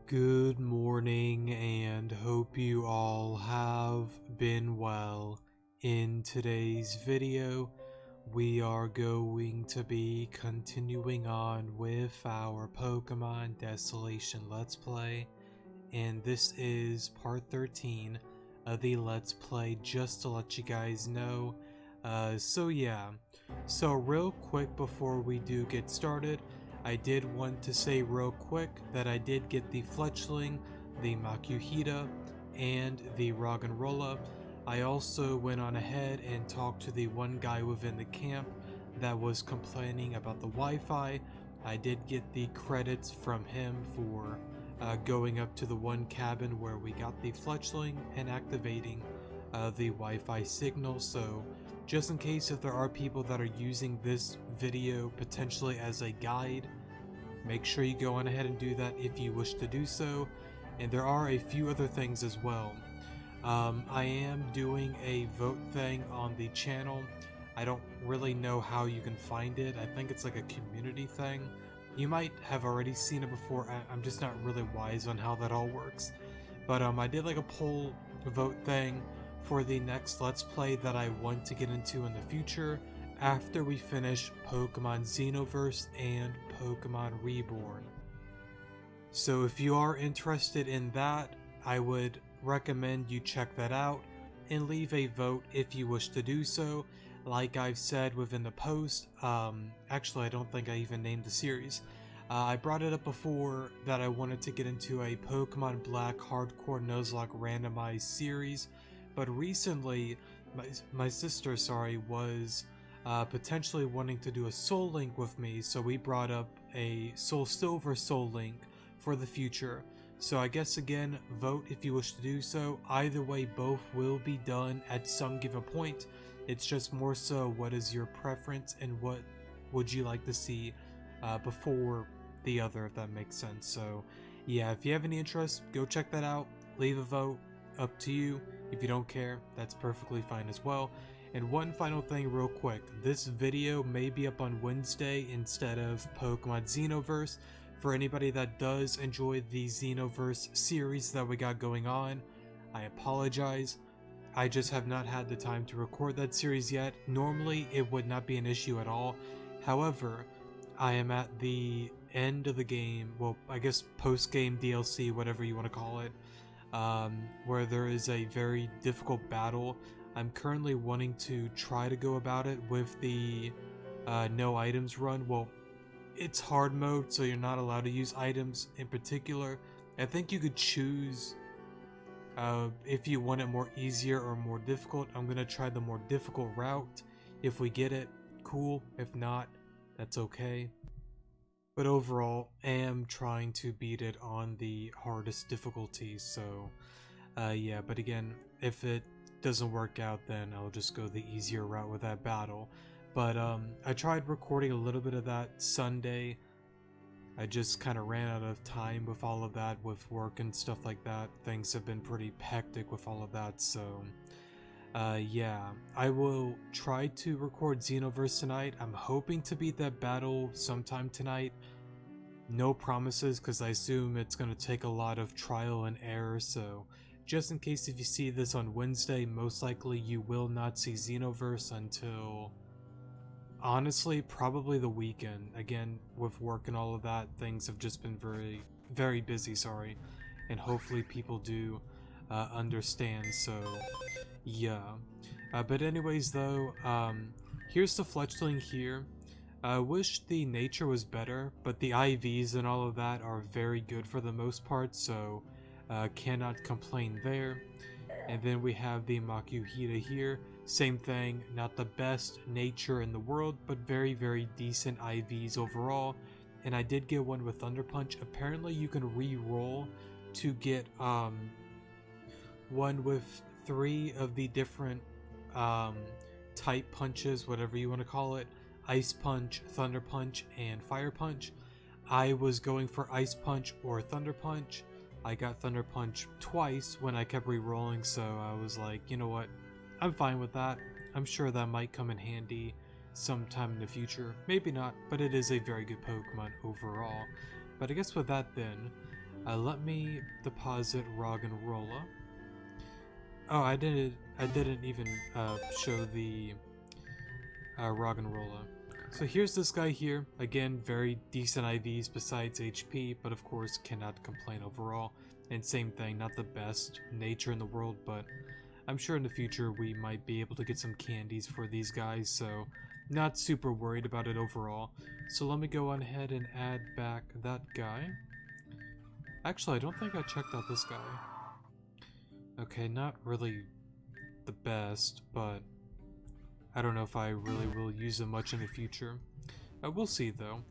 Good morning and hope you all have been well. In today's video, we are going to be continuing on with our Pokemon Desolation Let's Play, and this is part 13 of the Let's Play, just to let you guys know. So real quick before we do get started, I did want to say real quick that I did get the Fletchling, the Makuhita, and the Roggenrola. I also went on ahead and talked to the one guy within the camp that was complaining about the Wi-Fi. I did get the credits from him for going up to the one cabin where we got the Fletchling and activating the Wi-Fi signal. So just in case if there are people that are using this video potentially as a guide, make sure you go on ahead and do that if you wish to do so. And there are a few other things as well. I am doing a vote thing on the channel. I don't really know how you can find it. I think it's like a community thing. You might have already seen it before. I'm just not really wise on how that all works. But I did like a poll vote thing for the next Let's Play that I want to get into in the future after we finish Pokemon Xenoverse and Pokemon Reborn. So if you are interested in that, I would recommend you check that out and leave a vote if you wish to do so. Like I've said within the post, actually I don't think I even named the series. I brought it up before that I wanted to get into a Pokemon Black Hardcore Nuzlocke randomized series, but recently my sister, was potentially wanting to do a Soul Link with me, so we brought up a Soul Silver Soul Link for the future. So I guess again, vote if you wish to do so. Either way, both will be done at some given point. It's just more so what is your preference and what would you like to see before the other, if that makes sense. So yeah, if you have any interest, go check that out, leave a vote, up to you. If you don't care, that's perfectly fine as well. And one final thing real quick, this video may be up on Wednesday instead of Pokemon Xenoverse. For anybody that does enjoy the Xenoverse series that we got going on, I apologize. I just have not had the time to record that series yet. Normally it would not be an issue at all. However, I am at the end of the game, well, I guess post-game DLC, whatever you want to call it, where there is a very difficult battle. I'm currently wanting to try to go about it with the no items run. Well, it's hard mode, so you're not allowed to use items in particular. I think you could choose if you want it more easier or more difficult. I'm going to try the more difficult route. If we get it, cool. If not, that's okay. But overall, I am trying to beat it on the hardest difficulty, so yeah, but again, if it doesn't work out, then I'll just go the easier route with that battle. But I tried recording a little bit of that Sunday. I just kind of ran out of time with all of that, with work and stuff like that. Things have been pretty hectic with all of that, so yeah, I will try to record Xenoverse tonight. I'm hoping to beat that battle sometime tonight. No promises, because I assume it's going to take a lot of trial and error, so just in case if you see this on Wednesday, most likely you will not see Xenoverse until, honestly, probably the weekend. Again, with work and all of that, things have just been very busy, and hopefully people do understand, so yeah. But anyways though, here's the Fletchling here. I wish the nature was better, but the IVs and all of that are very good for the most part, so cannot complain there. And then we have the Makuhita here. Same thing, not the best nature in the world, but very decent IVs overall. And I did get one with Thunder Punch. Apparently you can re-roll to get one with 3 of the different type punches, whatever you want to call it. Ice Punch, Thunder Punch, and Fire Punch. I was going for Ice Punch or Thunder Punch. I got Thunder Punch twice when I kept re-rolling, so I was like, you know what, I'm fine with that. I'm sure that might come in handy sometime in the future. Maybe not, but it is a very good Pokemon overall. But I guess with that then, Let me deposit Roggenrola. Oh, I didn't even show the Roggenrola. So here's this guy here. Again, very decent IVs besides HP, but of course cannot complain overall. And same thing, not the best nature in the world, but I'm sure in the future we might be able to get some candies for these guys, so not super worried about it overall. So let me go on ahead and add back that guy. Actually, I don't think I checked out this guy. Okay, not really the best, but I don't know if I really will use him much in the future. We'll see though.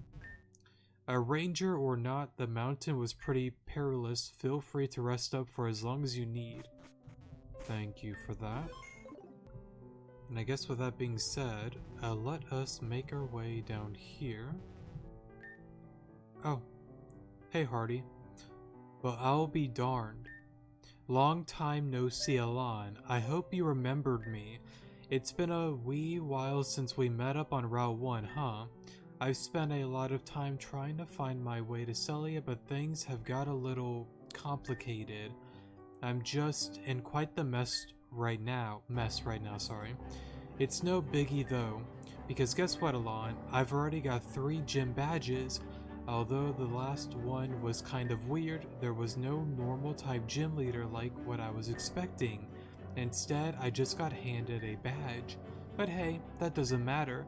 A ranger or not, the mountain was pretty perilous. Feel free to rest up for as long as you need. Thank you for that. And I guess with that being said, let us make our way down here. Oh, hey Hardy. Well, I'll be darned. Long time no see, Alan. I hope you remembered me. It's been a wee while since we met up on Route 1, huh? I've spent a lot of time trying to find my way to Celia, but things have got a little complicated. I'm just in quite the mess right now, sorry. It's no biggie though, because guess what, Alon? I've already got 3 gym badges. Although the last one was kind of weird, there was no normal type gym leader like what I was expecting. Instead, I just got handed a badge. But hey, that doesn't matter.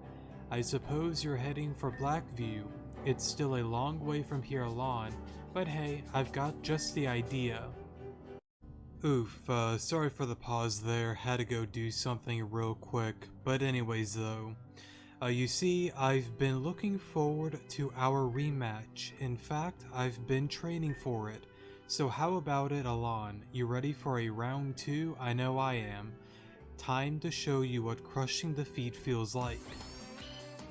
I suppose you're heading for Blackview. It's still a long way from here, Alon, but hey, I've got just the idea. Oof, sorry for the pause there, had to go do something real quick, but anyways though. You see, I've been looking forward to our rematch. In fact, I've been training for it. So how about it, Alon? You ready for a round 2? I know I am. Time to show you what crushing defeat feels like.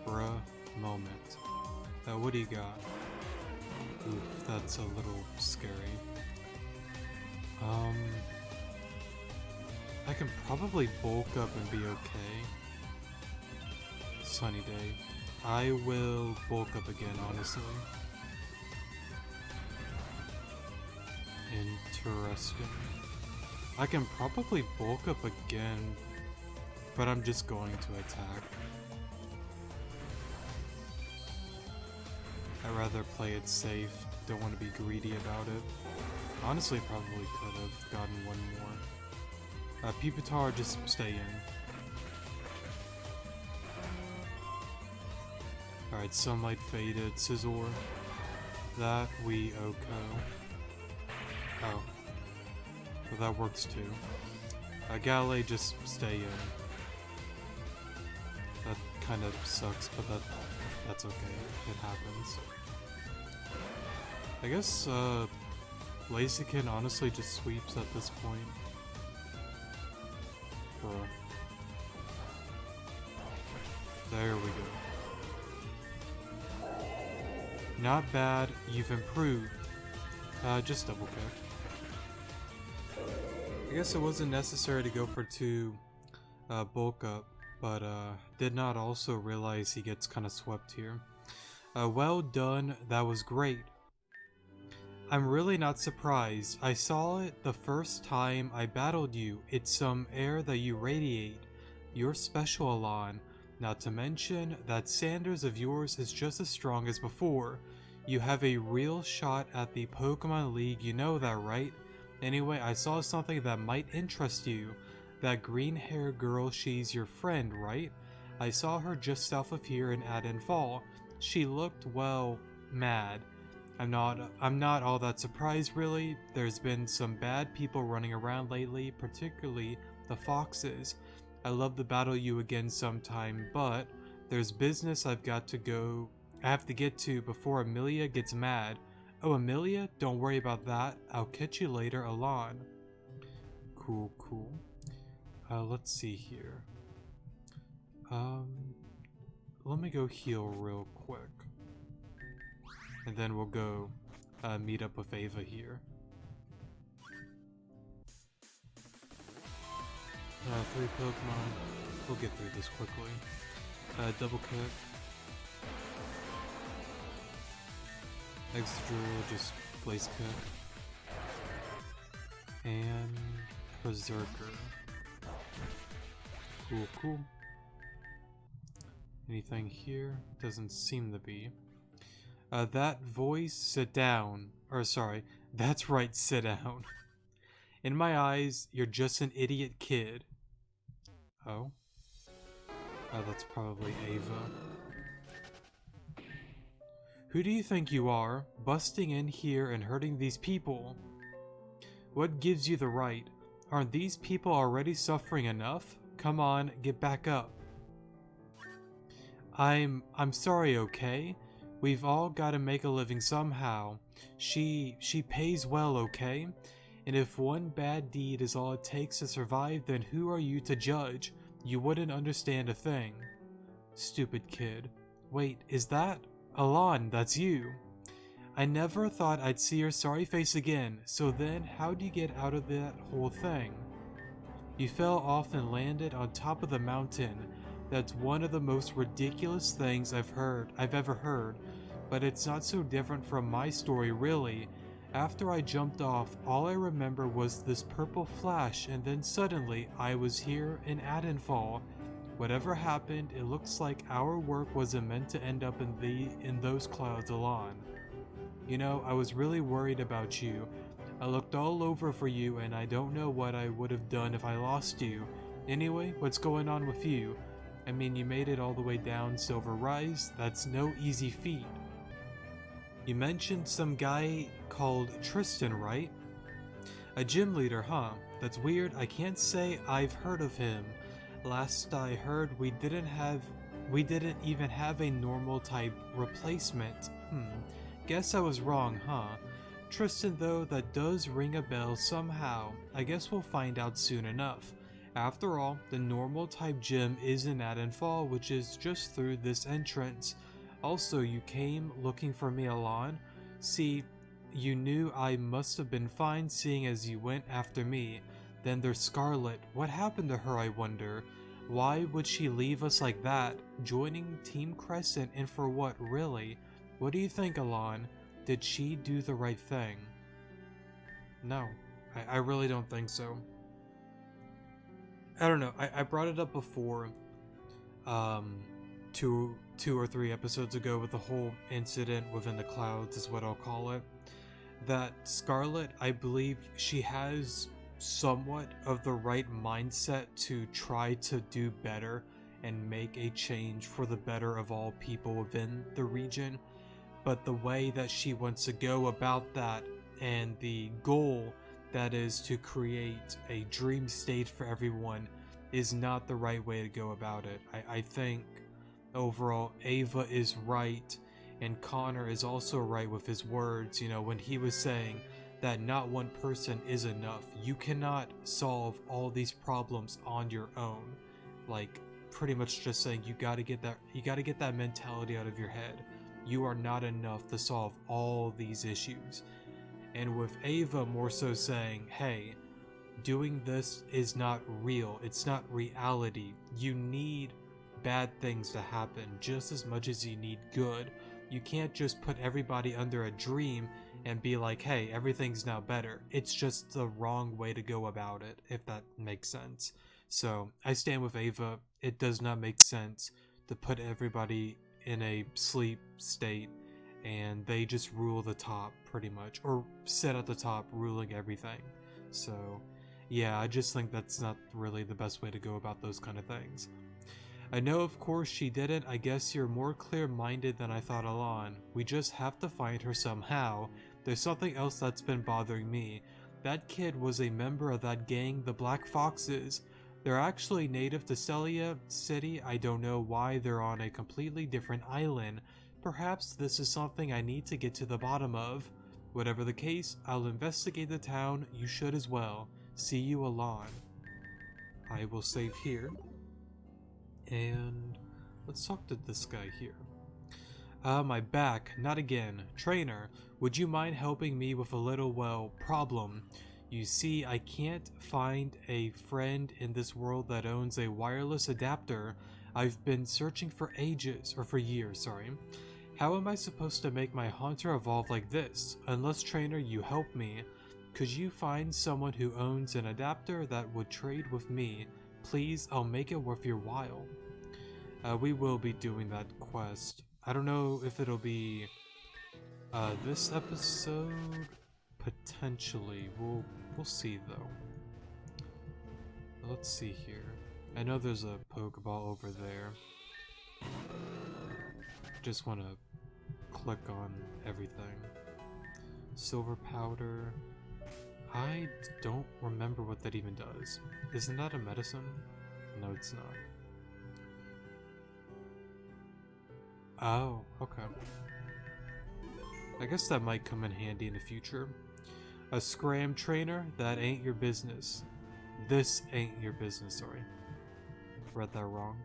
Bruh, moment. What do you got? Oof, that's a little scary. I can probably bulk up and be okay. Sunny day. I will bulk up again, honestly. Interesting. I can probably bulk up again, but I'm just going to attack. I'd rather play it safe, don't want to be greedy about it. Honestly, probably could have gotten one more. Pupitar, just stay in. Alright, Sunlight faded. Scizor. That we Oko. Oh. Well, that works too. Galley, just stay in. That kind of sucks, but that's okay. It happens. I guess, Blaziken honestly just sweeps at this point. Bruh. There we go. Not bad, you've improved. Just double kick. I guess it wasn't necessary to go for 2 bulk up, but did not also realize he gets kind of swept here. Well done, that was great. I'm really not surprised. I saw it the first time I battled you. It's some air that you radiate. You're special, Alon. Not to mention that Sanders of yours is just as strong as before. You have a real shot at the Pokemon League, you know that, right? Anyway, I saw something that might interest you. That green-haired girl, she's your friend, right? I saw her just south of here in Aden Fall. She looked, well, mad. I'm not all that surprised, really. There's been some bad people running around lately, particularly the foxes. I love to battle you again sometime, but there's business I have to get to before Amelia gets mad. Oh, Amelia? Don't worry about that. I'll catch you later, Alon. Cool, cool. Let's see here. Let me go heal real quick. And then we'll go meet up with Ava here. 3 Pokemon. We'll get through this quickly. Double kick. Excadrill, just place kick. And Berserker. Cool, cool. Anything here? Doesn't seem to be. That voice, sit down. Or sorry, that's right, sit down. In my eyes, you're just an idiot kid. Oh? That's probably Ava. Who do you think you are, busting in here and hurting these people? What gives you the right? Aren't these people already suffering enough? Come on, get back up. I'm sorry, okay? We've all got to make a living somehow. She pays well, okay? And if one bad deed is all it takes to survive, then who are you to judge? You wouldn't understand a thing. Stupid kid. Wait, is that? Alon, that's you. I never thought I'd see your sorry face again, so then how'd you get out of that whole thing? You fell off and landed on top of the mountain. That's one of the most ridiculous things I've ever heard, but it's not so different from my story really. After I jumped off, all I remember was this purple flash, and then suddenly I was here in Adenfall. Whatever happened, it looks like our work wasn't meant to end up in those clouds alone. You know, I was really worried about you. I looked all over for you and I don't know what I would have done if I lost you. Anyway, what's going on with you? I mean, you made it all the way down Silver Rise. That's no easy feat. You mentioned some guy called Tristan, right? A gym leader, huh? That's weird. I can't say I've heard of him. Last I heard, we didn't even have a normal type replacement. Guess I was wrong, huh? Tristan though, that does ring a bell somehow. I guess we'll find out soon enough. After all, the normal type gym is in Adenfall, which is just through this entrance. Also, you came looking for me, Alon. See, you knew I must have been fine seeing as you went after me. Then there's Scarlet. What happened to her, I wonder? Why would she leave us like that? Joining Team Crescent, and for what, really? What do you think, Alon? Did she do the right thing? No, I really don't think so. I don't know, I brought it up before, two or three episodes ago with the whole incident within the clouds is what I'll call it. That Scarlet, I believe she has somewhat of the right mindset to try to do better and make a change for the better of all people within the region. But the way that she wants to go about that and the goal that is to create a dream state for everyone is not the right way to go about it. I think overall Ava is right and Connor is also right with his words, you know, when he was saying that not one person is enough. You cannot solve all these problems on your own. Like pretty much just saying you gotta get that mentality out of your head. You are not enough to solve all these issues. And with Ava more so saying, hey, doing this is not real, it's not reality. You need bad things to happen just as much as you need good. You can't just put everybody under a dream and be like, hey, everything's now better. It's just the wrong way to go about it, if that makes sense. So I stand with Ava. It does not make sense to put everybody in a sleep state and they just rule the top pretty much, or sit at the top ruling everything. So yeah, I just think that's not really the best way to go about those kind of things. I know of course she didn't. I guess you're more clear-minded than I thought, Alon. We just have to find her somehow. There's something else that's been bothering me. That kid was a member of that gang, the Black Foxes. They're actually native to Celia City. I don't know why they're on a completely different island. Perhaps this is something I need to get to the bottom of. Whatever the case, I'll investigate the town. You should as well. See you, Alon. I will save here. And let's talk to this guy here. My back, not again. Trainer, would you mind helping me with a little, well, problem? You see, I can't find a friend in this world that owns a wireless adapter. I've been searching for ages, or for years, sorry. How am I supposed to make my Haunter evolve like this? Unless, trainer, you help me. could you find someone who owns an adapter that would trade with me? Please, I'll make it worth your while. We will be doing that quest. I don't know if it'll be this episode. Potentially, we'll see though. Let's see here. I know there's a Pokeball over there. Just want to click on everything. Silver powder. I don't remember what that even does. Isn't that a medicine? No, it's not. Oh, okay. I guess that might come in handy in the future. A scram trainer? That ain't your business. This ain't your business, sorry. Read that wrong.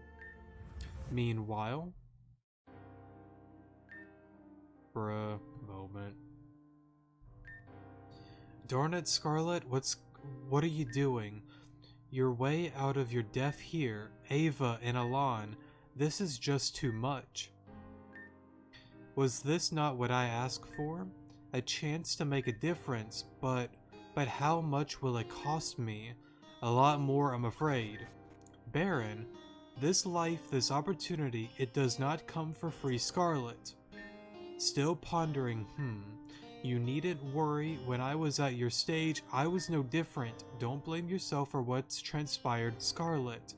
Meanwhile... Bruh, moment. Darn it, Scarlet, what are you doing? You're way out of your depth here, Ava and Alon. This is just too much. Was this not what I asked for? A chance to make a difference, but how much will it cost me? A lot more, I'm afraid. Baron, this life, this opportunity, it does not come for free, Scarlet. Still pondering, You needn't worry, when I was at your stage, I was no different. Don't blame yourself for what's transpired, Scarlet.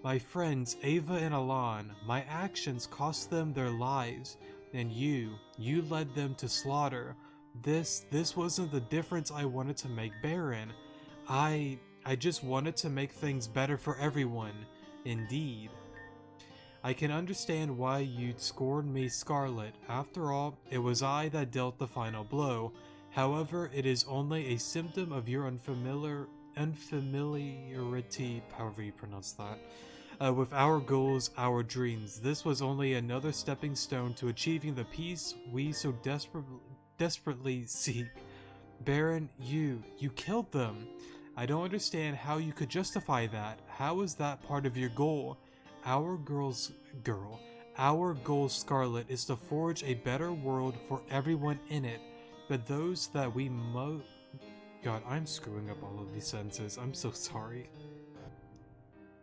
My friends, Ava and Alon, my actions cost them their lives, and you led them to slaughter. This wasn't the difference I wanted to make, Baron. I just wanted to make things better for everyone. Indeed. I can understand why you'd scorn me, Scarlet. After all, it was I that dealt the final blow. However, it is only a symptom of your unfamiliarity, however you pronounce that, with our goals, our dreams. This was only another stepping stone to achieving the peace we so desperately seek. Baron, you killed them. I don't understand how you could justify that. How is that part of your goal? Our goal, Scarlet, is to forge a better world for everyone in it, but those that we God, I'm screwing up all of these sentences. I'm so sorry.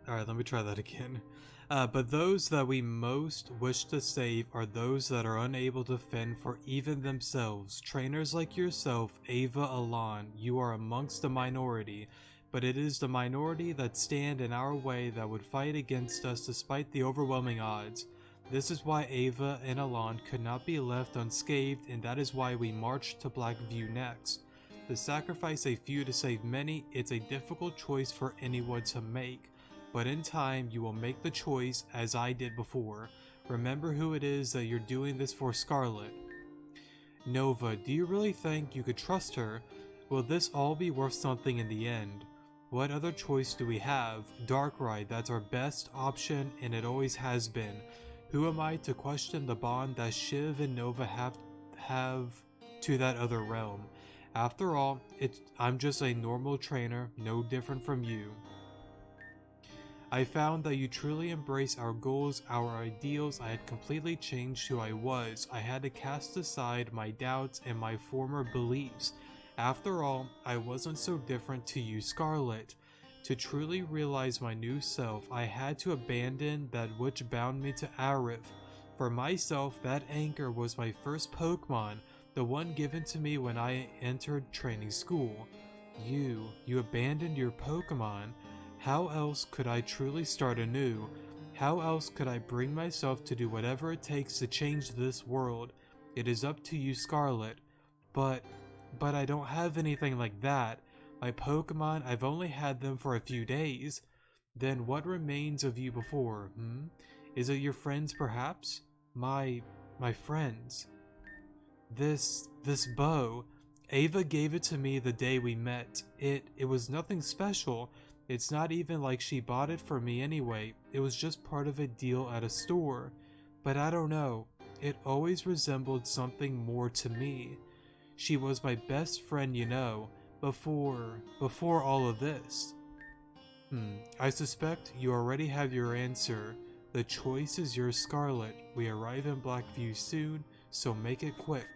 Alright, let me try that again. But those that we most wish to save are those that are unable to fend for even themselves. Trainers like yourself, Ava Alon, you are amongst the minority, but it is the minority that stand in our way that would fight against us despite the overwhelming odds. This is why Ava and Alon could not be left unscathed, and that is why we marched to Blackview next. To sacrifice a few to save many, it's a difficult choice for anyone to make. But in time, you will make the choice as I did before. Remember who it is that you're doing this for, Scarlet. Nova, do you really think you could trust her? Will this all be worth something in the end? What other choice do we have? Darkrai, that's our best option and it always has been. Who am I to question the bond that Shiv and Nova have to that other realm? After all, I'm just a normal trainer, no different from you. I found that you truly embrace our goals, our ideals. I had completely changed who I was. I had to cast aside my doubts and my former beliefs. After all, I wasn't so different to you, Scarlet. To truly realize my new self, I had to abandon that which bound me to Arif. For myself, that anchor was my first Pokemon, the one given to me when I entered training school. You abandoned your Pokemon. How else could I truly start anew? How else could I bring myself to do whatever it takes to change this world? It is up to you, Scarlet. But I don't have anything like that. My Pokemon, I've only had them for a few days. Then what remains of you before, Is it your friends, perhaps? My friends. This bow. Ava gave it to me the day we met. It was nothing special. It's not even like she bought it for me anyway. It was just part of a deal at a store. But I don't know. It always resembled something more to me. She was my best friend, you know, before all of this. I suspect you already have your answer. The choice is yours, Scarlet. We arrive in Blackview soon, so make it quick.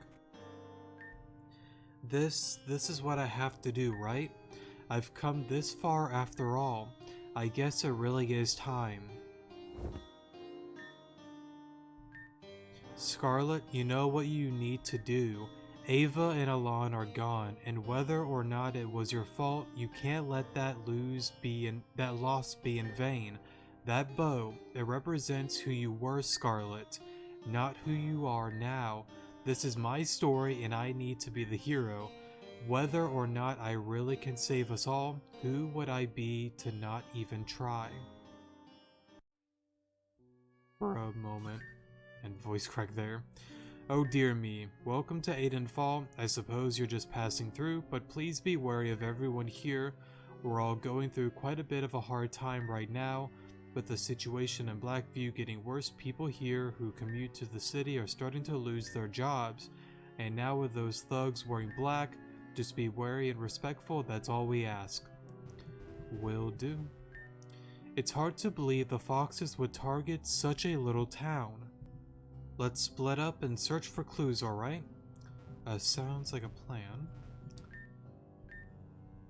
This is what I have to do, right? I've come this far after all. I guess it really is time. Scarlet, you know what you need to do. Ava and Alon are gone, and whether or not it was your fault, you can't let that loss be in vain. That bow, it represents who you were, Scarlet, not who you are now. This is my story, and I need to be the hero. Whether or not I really can save us all, who would I be to not even try? For a moment, and voice crack there. Oh dear me, welcome to Aidenfall. I suppose you're just passing through, but please be wary of everyone here. We're all going through quite a bit of a hard time right now. With the situation in Blackview getting worse, people here who commute to the city are starting to lose their jobs. And now with those thugs wearing black, just be wary and respectful, that's all we ask. Will do. It's hard to believe the Foxes would target such a little town. Let's split up and search for clues, alright? Sounds like a plan.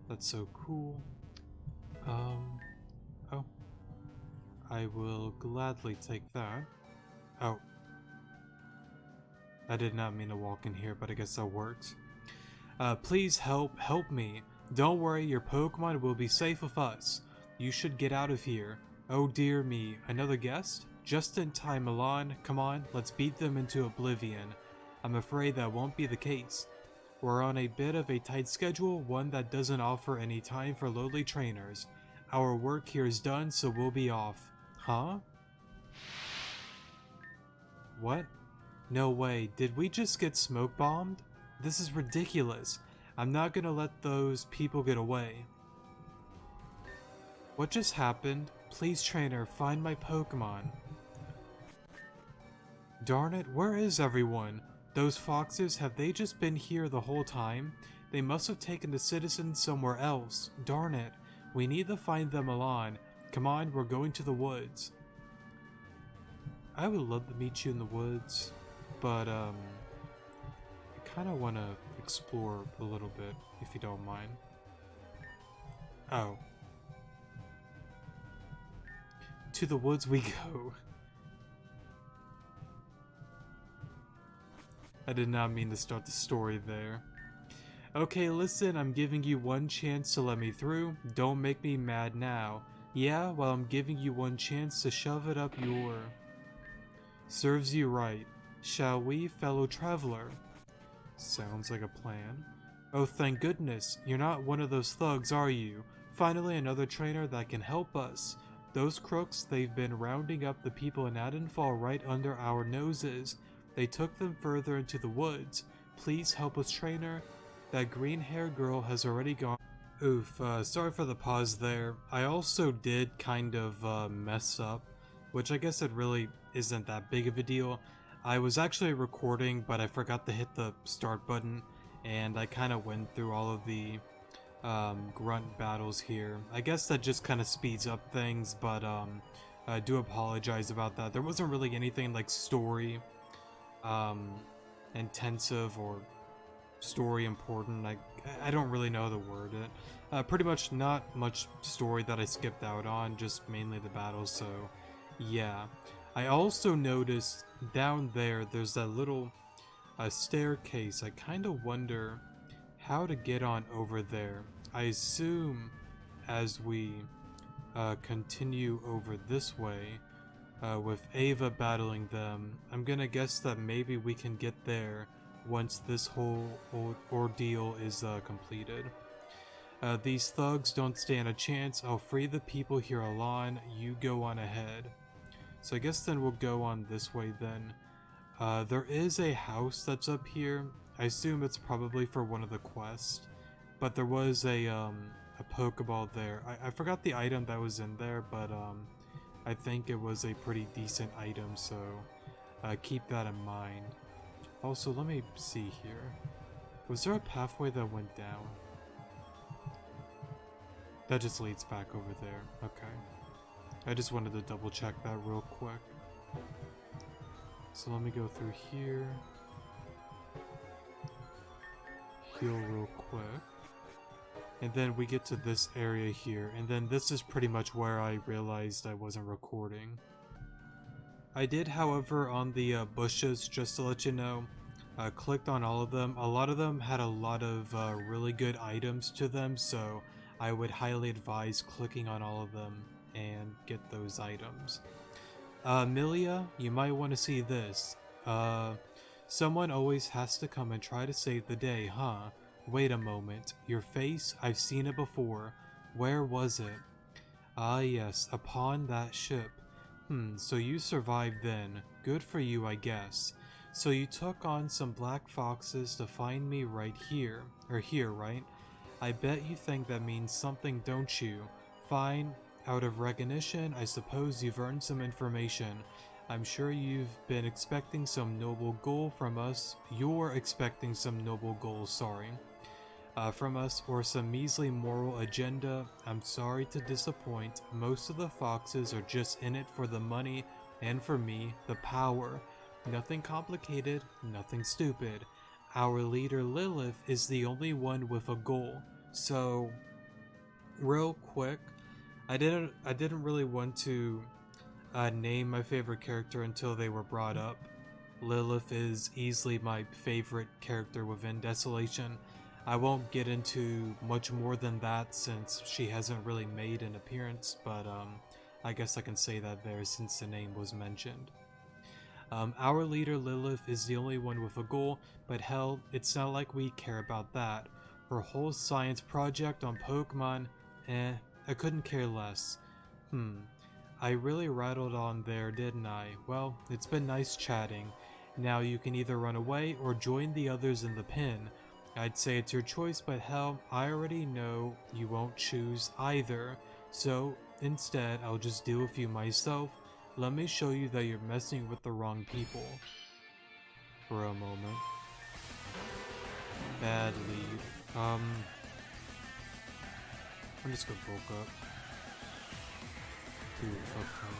That's so cool. Oh. I will gladly take that. Oh. I did not mean to walk in here, but I guess that works. Please help me. Don't worry, your Pokemon will be safe with us. You should get out of here. Oh dear me, another guest? Just in time, Milan. Come on, let's beat them into oblivion. I'm afraid that won't be the case. We're on a bit of a tight schedule, one that doesn't offer any time for lowly trainers. Our work here is done, so we'll be off. Huh? What? No way, did we just get smoke bombed? This is ridiculous. I'm not gonna let those people get away. What just happened? Please, trainer, find my Pokemon. Darn it, where is everyone? Those Foxes, have they just been here the whole time? They must have taken the citizens somewhere else. Darn it, we need to find them, Milan. Come on, we're going to the woods. I would love to meet you in the woods, but I kind of want to explore a little bit, if you don't mind. Oh. To the woods we go. I did not mean to start the story there. Okay, listen, I'm giving you one chance to let me through. Don't make me mad now. Yeah, well, I'm giving you one chance to shove it up your... Serves you right. Shall we, fellow traveler? Sounds like a plan. Oh, thank goodness. You're not one of those thugs, are you? Finally, another trainer that can help us. Those crooks, they've been rounding up the people in Aidenfall right under our noses. They took them further into the woods. Please help us, trainer. That green-haired girl has already gone. Oof, sorry for the pause there. I also did kind of mess up, which I guess it really isn't that big of a deal. I was actually recording, but I forgot to hit the start button, and I kind of went through all of the grunt battles here. I guess that just kind of speeds up things, but I do apologize about that. There wasn't really anything like story intensive or story important. I don't really know the word. Pretty much not much story that I skipped out on, just mainly the battles, so yeah. I also noticed down there's that little staircase. I kind of wonder how to get on over there. I assume as we continue over this way, with Ava battling them, I'm gonna guess that maybe we can get there once this whole ordeal is completed. These thugs don't stand a chance. I'll free the people here, Alon. You go on ahead. So I guess then we'll go on this way then. There is a house that's up here. I assume it's probably for one of the quests. But there was a Pokeball there. I forgot the item that was in there, but I think it was a pretty decent item, so keep that in mind. Also, let me see here. Was there a pathway that went down? That just leads back over there. Okay. I just wanted to double check that real quick. So let me go through here. heal real quick. And then we get to this area here, and then this is pretty much where I realized I wasn't recording. I did, however, on the bushes, just to let you know, clicked on all of them. A lot of them had a lot of really good items to them, so I would highly advise clicking on all of them and get those items. Amelia, you might want to see this. Someone always has to come and try to save the day, huh? Wait a moment. Your face? I've seen it before. Where was it? Ah yes, upon that ship. So you survived then. Good for you, I guess. So you took on some black foxes to find me right here. Or here, right? I bet you think that means something, don't you? Fine. Out of recognition, I suppose you've earned some information. I'm sure you've been expecting some noble goal from us. You're expecting some noble goals, sorry. From us, or some measly moral agenda. I'm sorry to disappoint. Most of the foxes are just in it for the money, and for me, the power. Nothing complicated, nothing stupid. Our leader Lilith is the only one with a goal. So, real quick, I didn't really want to name my favorite character until they were brought up. Lilith is easily my favorite character within Desolation. I won't get into much more than that since she hasn't really made an appearance, but I guess I can say that there since the name was mentioned. Our leader Lilith is the only one with a goal, but hell, it's not like we care about that. Her whole science project on Pokemon, I couldn't care less. I really rattled on there, didn't I? Well, it's been nice chatting. Now you can either run away or join the others in the pen. I'd say it's your choice, but hell, I already know you won't choose either. So, instead, I'll just deal with you myself. Let me show you that you're messing with the wrong people. For a moment. Bad lead. I'm just gonna bulk up. Ooh, okay.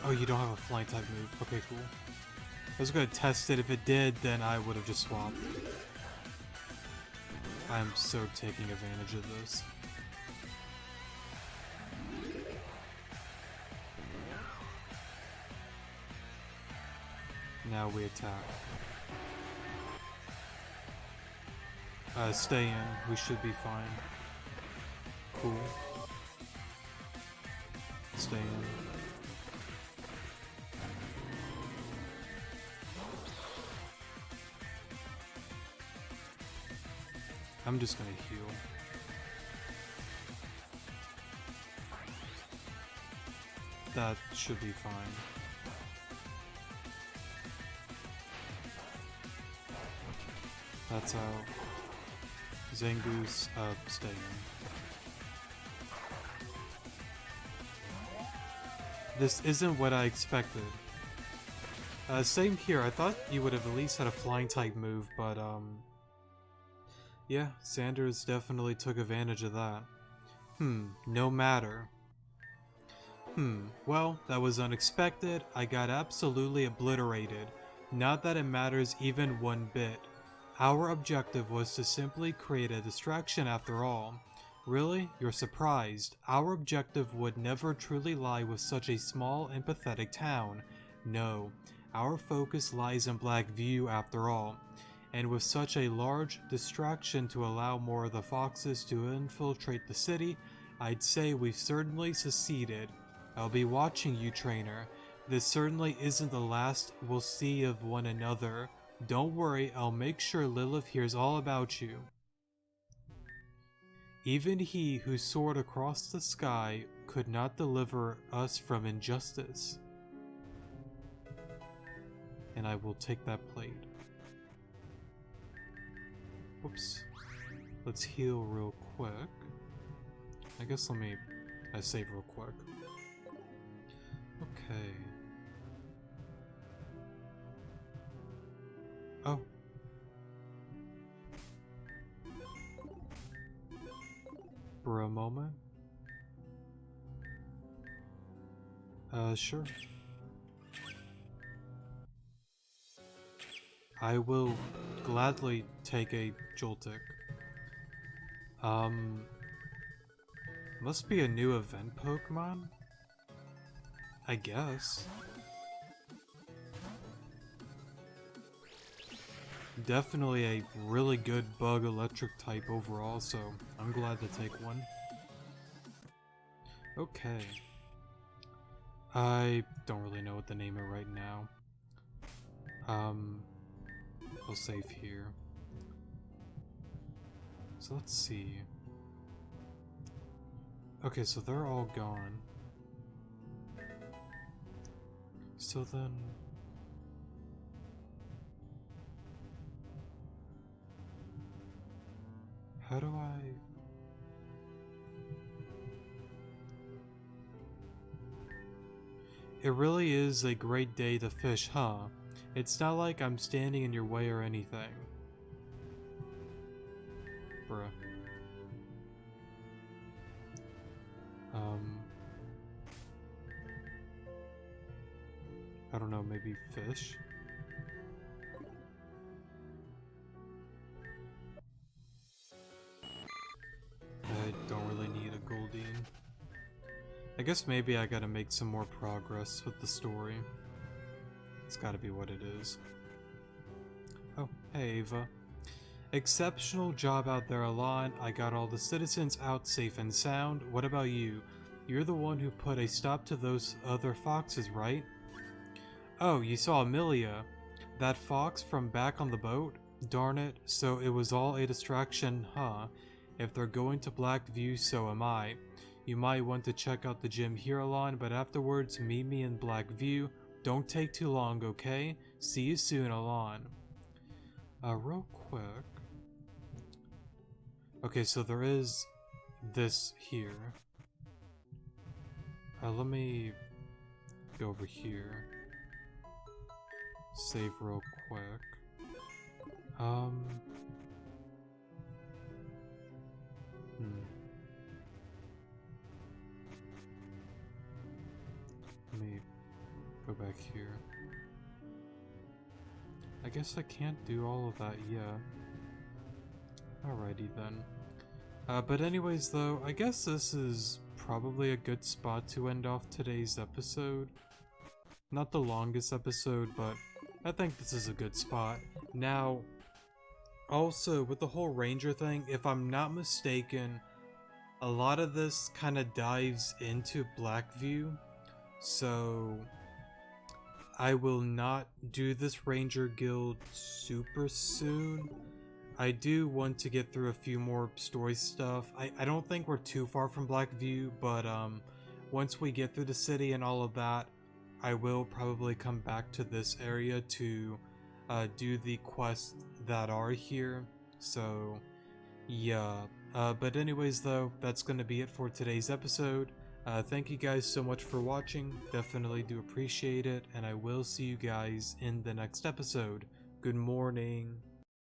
Oh, you don't have a flying type move. Okay, cool. I was gonna test it. If it did, then I would have just swapped. I'm so taking advantage of this. Now we attack. Stay in. We should be fine. Cool. Stay in. I'm just gonna heal. That should be fine. That's out. Zangoose, stay in. This isn't what I expected. Same here. I thought you would have at least had a flying type move, but yeah, Sanders definitely took advantage of that. No matter. Well, that was unexpected. I got absolutely obliterated. Not that it matters even one bit. Our objective was to simply create a distraction after all. Really? You're surprised. Our objective would never truly lie with such a small and pathetic town. No, our focus lies in Blackview after all. And with such a large distraction to allow more of the foxes to infiltrate the city, I'd say we've certainly succeeded. I'll be watching you, trainer. This certainly isn't the last we'll see of one another. Don't worry, I'll make sure Lilith hears all about you. Even he who soared across the sky could not deliver us from injustice. And I will take that plate. Whoops. Let's heal real quick. I guess let me save real quick. Okay. Oh. for a moment? Sure. I will gladly take a Joltik. Must be a new event Pokemon? I guess. Definitely a really good bug electric type overall, so I'm glad to take one. Okay. I don't really know what to name it right now. I'll save here. So let's see. Okay, so they're all gone. So then... how do I... It really is a great day to fish, huh? It's not like I'm standing in your way or anything. Bruh. I don't know, maybe fish? I don't really need a Goldeen. I guess maybe I gotta make some more progress with the story. It's gotta be what it is. Oh, hey Ava. Exceptional job out there, Alon. I got all the citizens out safe and sound. What about you? You're the one who put a stop to those other foxes, right? Oh, you saw Amelia. That fox from back on the boat? Darn it, so it was all a distraction, huh? If they're going to Blackview, so am I. You might want to check out the gym here, Alon, but afterwards meet me in Blackview. Don't take too long, okay? See you soon, Alon. Real quick. Okay, so there is this here. Let me go over here. Save real quick. Let me go back here. I guess I can't do all of that yet. Alrighty then. But anyways though, I guess this is probably a good spot to end off today's episode. Not the longest episode, but I think this is a good spot. Now, also with the whole ranger thing, if I'm not mistaken, a lot of this kind of dives into Blackview, so I will not do this ranger guild super soon. I do want to get through a few more story stuff. I don't think we're too far from Blackview, but once we get through the city and all of that, I will probably come back to this area to do the quests that are here. So yeah, but anyways though, that's going to be it for today's episode. Thank you guys so much for watching, definitely do appreciate it, and I will see you guys in the next episode. Good morning.